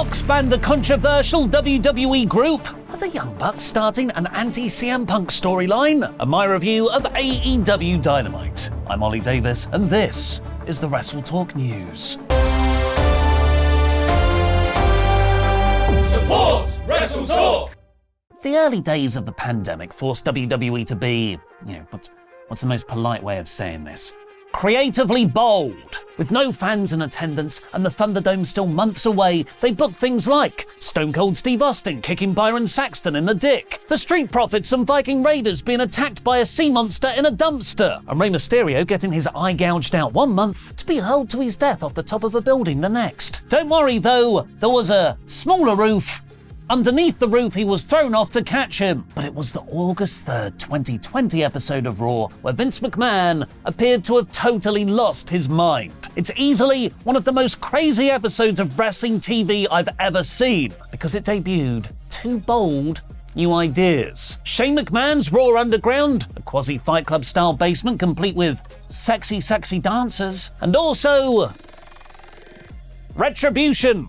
Fox banned the controversial WWE group. Are the Young Bucks starting an anti-CM Punk storyline? And my review of AEW Dynamite. I'm Ollie Davis, and this is the WrestleTalk News. Support WrestleTalk! The early days of the pandemic forced WWE to be, what's the most polite way of saying this? Creatively bold. With no fans in attendance and the Thunderdome still months away, they booked things like Stone Cold Steve Austin kicking Byron Saxton in the dick, the Street Profits and Viking Raiders being attacked by a sea monster in a dumpster, and Rey Mysterio getting his eye gouged out one month to be hurled to his death off the top of a building the next. Don't worry though, there was a smaller roof. Underneath the roof, he was thrown off to catch him. But it was the August 3rd, 2020 episode of Raw where Vince McMahon appeared to have totally lost his mind. It's easily one of the most crazy episodes of wrestling TV I've ever seen because it debuted two bold new ideas. Shane McMahon's Raw Underground, a quasi-Fight Club style basement complete with sexy dancers, and also Retribution.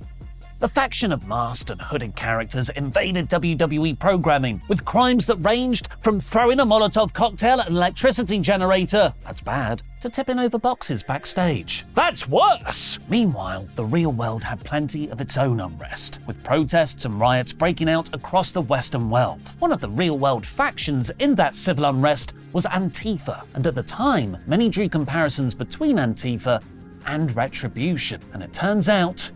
The faction of masked and hooded characters invaded WWE programming with crimes that ranged from throwing a Molotov cocktail at an electricity generator, that's bad, to tipping over boxes backstage. That's worse! Meanwhile, the real world had plenty of its own unrest, with protests and riots breaking out across the Western world. One of the real world factions in that civil unrest was Antifa, and at the time, many drew comparisons between Antifa and Retribution. And it turns out,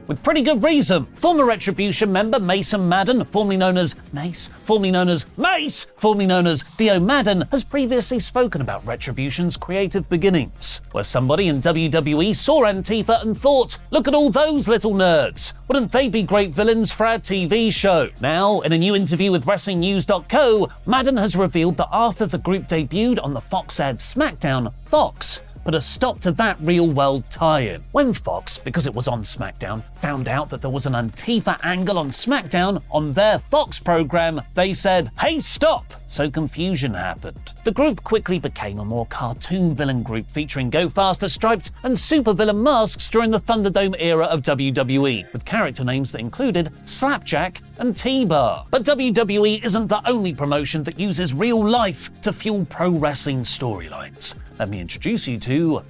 with pretty good reason. Former Retribution member Mason Madden, formerly known as Mace, formerly known as Mace, formerly known as Dio Madden, has previously spoken about Retribution's creative beginnings, where somebody in WWE saw Antifa and thought, look at all those little nerds. Wouldn't they be great villains for our TV show? Now, in a new interview with WrestlingNews.co, Madden has revealed that after the group debuted on the Fox-aired SmackDown, Fox put a stop to that real-world tie-in. When Fox, because it was on SmackDown, found out that there was an Antifa angle on SmackDown on their Fox program, they said, hey, stop! So confusion happened. The group quickly became a more cartoon villain group featuring Go Faster stripes and supervillain masks during the Thunderdome era of WWE, with character names that included Slapjack and T-Bar. But WWE isn't the only promotion that uses real life to fuel pro wrestling storylines. Let me introduce you to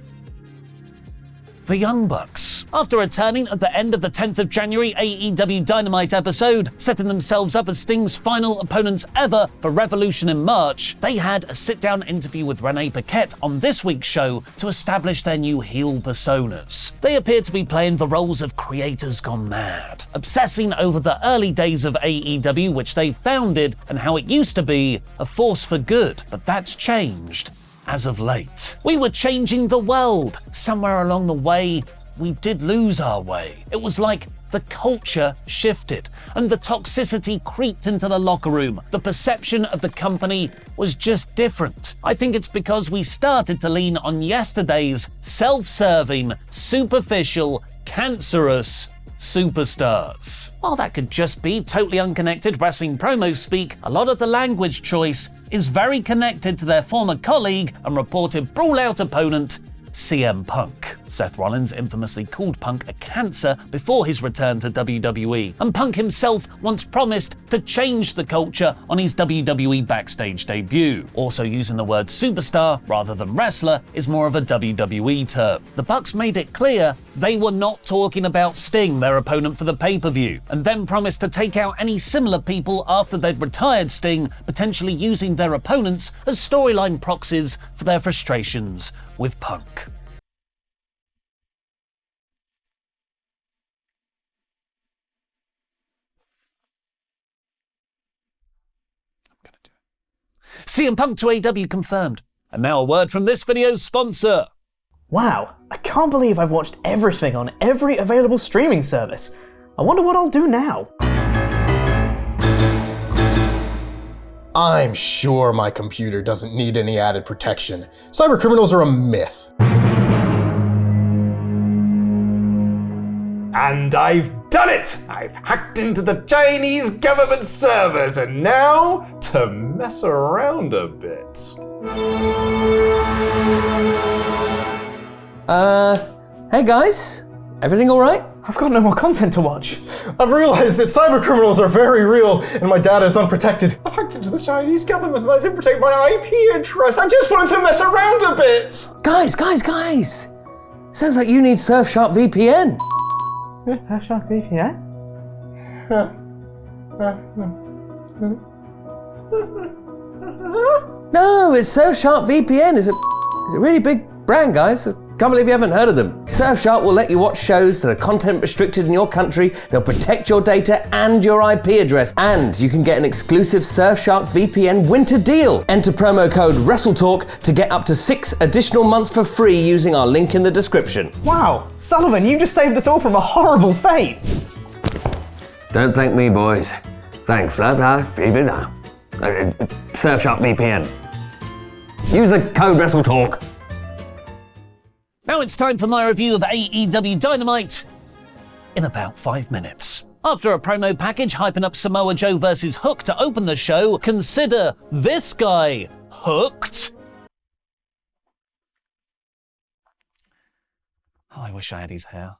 the Young Bucks. After returning at the end of the 10th of January AEW Dynamite episode, setting themselves up as Sting's final opponents ever for Revolution in March, they had a sit-down interview with Renee Paquette on this week's show to establish their new heel personas. They appear to be playing the roles of creators gone mad, obsessing over the early days of AEW, which they founded, and how it used to be a force for good, but that's changed as of late. We were changing the world. Somewhere along the way, we did lose our way. It was like the culture shifted and the toxicity creeped into the locker room. The perception of the company was just different. I think it's because we started to lean on yesterday's self-serving, superficial, cancerous superstars. While that could just be totally unconnected wrestling promo speak, a lot of the language choice is very connected to their former colleague and reported brawl-out opponent, CM Punk. Seth Rollins infamously called Punk a cancer before his return to WWE, and Punk himself once promised to change the culture on his WWE backstage debut. Also using the word superstar rather than wrestler is more of a WWE term. The Bucks made it clear they were not talking about Sting, their opponent for the pay-per-view, and then promised to take out any similar people after they'd retired Sting, potentially using their opponents as storyline proxies for their frustrations with Punk. CM Punk to AEW confirmed. And now a word from this video's sponsor. Wow, I can't believe I've watched everything on every available streaming service. I wonder what I'll do now. I'm sure my computer doesn't need any added protection. Cybercriminals are a myth. And I've done it! I've hacked into the Chinese government servers, and now to mess around a bit. Hey guys, Everything alright? I've got no more content to watch. I've realized that cybercriminals are very real and my data is unprotected. I've hacked into the Chinese government and I didn't protect my IP address. I just wanted to mess around a bit. Guys! Sounds like you need Surfshark VPN. Surfshark VPN? No, it's Surfshark VPN. It's a really big brand, guys. I can't believe you haven't heard of them. Surfshark will let you watch shows that are content restricted in your country. They'll protect your data and your IP address. And you can get an exclusive Surfshark VPN winter deal. Enter promo code WrestleTalk to get up to 6 additional months for free using our link in the description. Wow, Sullivan, you just saved us all from a horrible fate. Don't thank me, boys. Thanks, Surfshark VPN. Use the code WrestleTalk. Now it's time for my review of AEW Dynamite in about 5 minutes. After a promo package hyping up Samoa Joe versus Hook to open the show, consider this guy hooked. Oh, I wish I had his hair.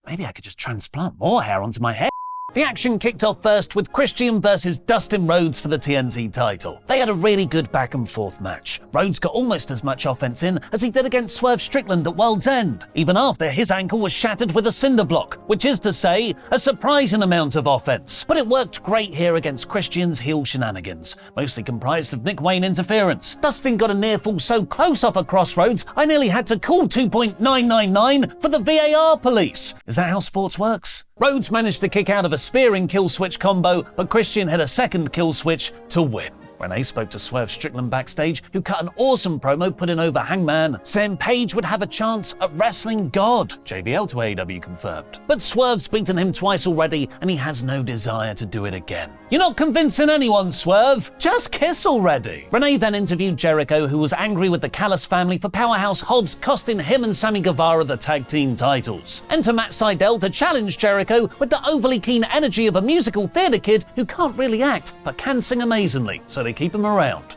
Maybe I could just transplant more hair onto my head. The action kicked off first with Christian versus Dustin Rhodes for the TNT title. They had a really good back and forth match. Rhodes got almost as much offense in as he did against Swerve Strickland at World's End, even after his ankle was shattered with a cinder block, which is to say, a surprising amount of offense. But it worked great here against Christian's heel shenanigans, mostly comprised of Nick Wayne interference. Dustin got a near fall so close off a crossroads, I nearly had to call 2.999 for the VAR police. Is that how sports works? Rhodes managed to kick out of a spearing kill switch combo, but Christian hit a second kill switch to win. Renee spoke to Swerve Strickland backstage, who cut an awesome promo putting over Hangman, saying Page would have a chance at wrestling God. JBL to AEW confirmed. But Swerve's beaten him twice already, and he has no desire to do it again. You're not convincing anyone, Swerve. Just kiss already. Renee then interviewed Jericho, who was angry with the Callis family for Powerhouse Hobbs costing him and Sammy Guevara the tag team titles. Enter Matt Sydal to challenge Jericho with the overly keen energy of a musical theatre kid who can't really act, but can sing amazingly, so they keep him around.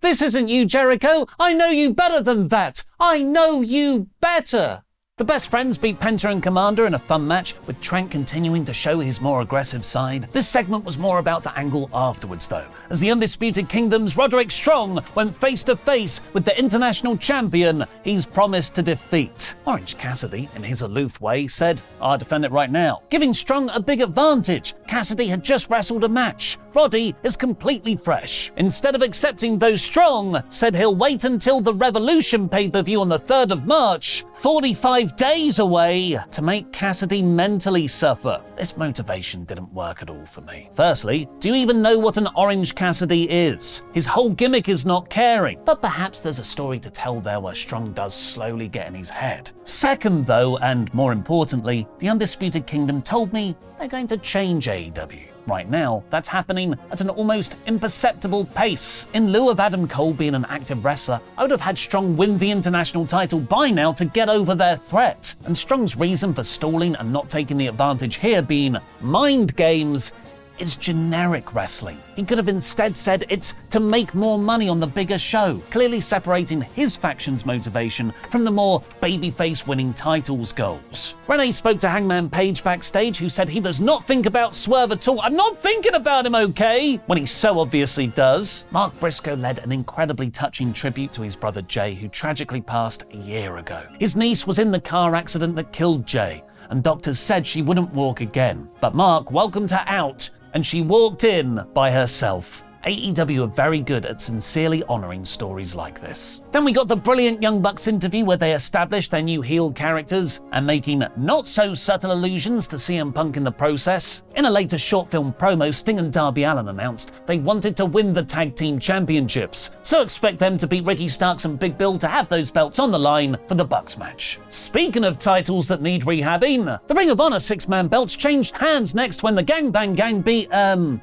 This isn't you, Jericho. I know you better than that. I know you better. The Best Friends beat Penta and Commander in a fun match, with Trent continuing to show his more aggressive side. This segment was more about the angle afterwards, though, as the Undisputed Kingdom's Roderick Strong went face-to-face with the international champion he's promised to defeat. Orange Cassidy, in his aloof way, said, "I'll defend it right now," giving Strong a big advantage. Cassidy had just wrestled a match. Roddy is completely fresh. Instead of accepting though, Strong said he'll wait until the Revolution pay-per-view on the 3rd of March, 45 days away, to make Cassidy mentally suffer. This motivation didn't work at all for me. Firstly, do you even know what an Orange Cassidy is? His whole gimmick is not caring, but perhaps there's a story to tell there where Strong does slowly get in his head. Second though, and more importantly, the Undisputed Kingdom told me they're going to change AEW. Right now, that's happening at an almost imperceptible pace. In lieu of Adam Cole being an active wrestler, I would have had Strong win the international title by now to get over their threat. And Strong's reason for stalling and not taking the advantage here being mind games is generic wrestling. He could have instead said it's to make more money on the bigger show, clearly separating his faction's motivation from the more babyface winning titles goals. Renee spoke to Hangman Page backstage, who said he does not think about Swerve at all. I'm not thinking about him, okay? When he so obviously does. Mark Briscoe led an incredibly touching tribute to his brother Jay, who tragically passed a year ago. His niece was in the car accident that killed Jay, and doctors said she wouldn't walk again. But Mark welcomed her out, and she walked in by herself. AEW are very good at sincerely honouring stories like this. Then we got the brilliant Young Bucks interview where they established their new heel characters and making not so subtle allusions to CM Punk in the process. In a later short film promo, Sting and Darby Allin announced they wanted to win the tag team championships, so expect them to beat Ricky Starks and Big Bill to have those belts on the line for the Bucks match. Speaking of titles that need rehabbing, the Ring of Honor 6-man belts changed hands next when the Gangbang Gang beat, let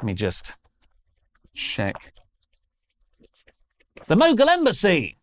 me just check. The Mogul Embassy.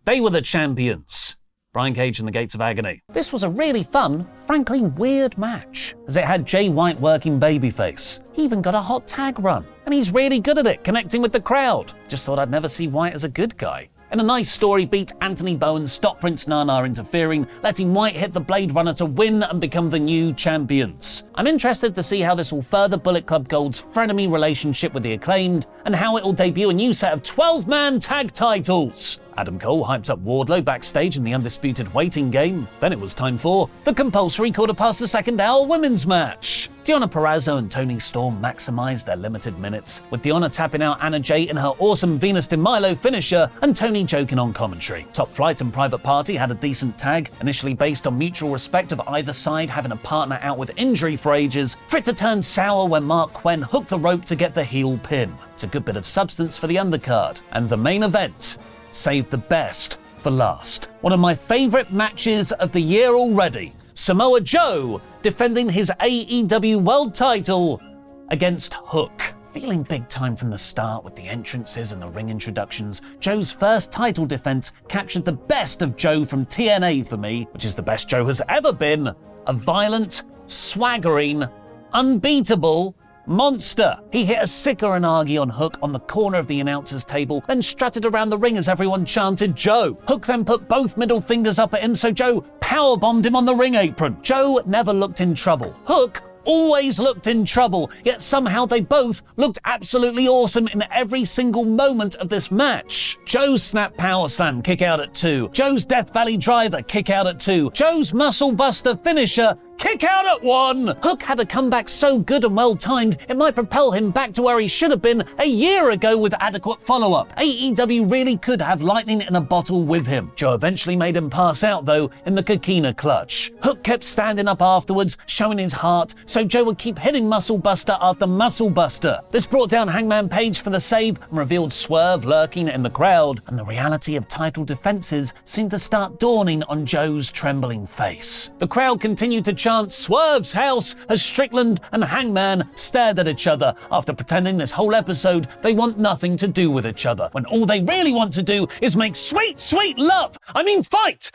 They were the champions. Brian Cage and the Gates of Agony. This was a really fun, frankly weird match, as it had Jay White working babyface. He even got a hot tag run, and he's really good at it, connecting with the crowd. Just thought I'd never see White as a good guy. In a nice story beat, Anthony Bowen stopped Prince Nana interfering, letting White hit the Blade Runner to win and become the new champions. I'm interested to see how this will further Bullet Club Gold's frenemy relationship with the Acclaimed, and how it will debut a new set of 12-man tag titles. Adam Cole hyped up Wardlow backstage in the undisputed waiting game. Then it was time for the compulsory quarter-past-the-second-hour women's match. Deonna Purrazzo and Toni Storm maximized their limited minutes, with Deonna tapping out Anna Jay in her awesome Venus de Milo finisher and Toni joking on commentary. Top Flight and Private Party had a decent tag, initially based on mutual respect of either side having a partner out with injury for ages, for it to turn sour when Mark Quinn hooked the rope to get the heel pin. It's a good bit of substance for the undercard. And the main event saved the best for last. One of my favorite matches of the year already. Samoa Joe defending his AEW World title against Hook. Feeling big time from the start with the entrances and the ring introductions, Joe's first title defense captured the best of Joe from TNA for me, which is the best Joe has ever been. A violent, swaggering, unbeatable monster. He hit a sick Uranagi on Hook on the corner of the announcer's table, then strutted around the ring as everyone chanted Joe. Hook then put both middle fingers up at him, so Joe powerbombed him on the ring apron. Joe never looked in trouble. Hook always looked in trouble, yet somehow they both looked absolutely awesome in every single moment of this match. Joe's snap power slam, kick out at 2. Joe's Death Valley driver, kick out at 2. Joe's muscle buster finisher, kick out at 1. Hook had a comeback so good and well timed, it might propel him back to where he should have been a year ago with adequate follow-up. AEW really could have lightning in a bottle with him. Joe eventually made him pass out though in the Coquina clutch. Hook kept standing up afterwards, showing his heart, so Joe would keep hitting muscle buster after muscle buster. This brought down Hangman Page for the save and revealed Swerve lurking in the crowd, and the reality of title defenses seemed to start dawning on Joe's trembling face. The crowd continued to chant Swerve's house as Strickland and Hangman stared at each other after pretending this whole episode they want nothing to do with each other, when all they really want to do is make sweet, sweet love. I mean fight!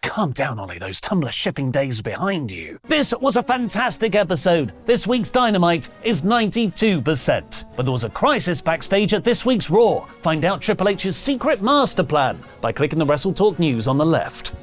Calm down, Ollie, those Tumblr shipping days are behind you. This was a fantastic episode. This week's Dynamite is 92%. But there was a crisis backstage at this week's Raw. Find out Triple H's secret master plan by clicking the WrestleTalk news on the left.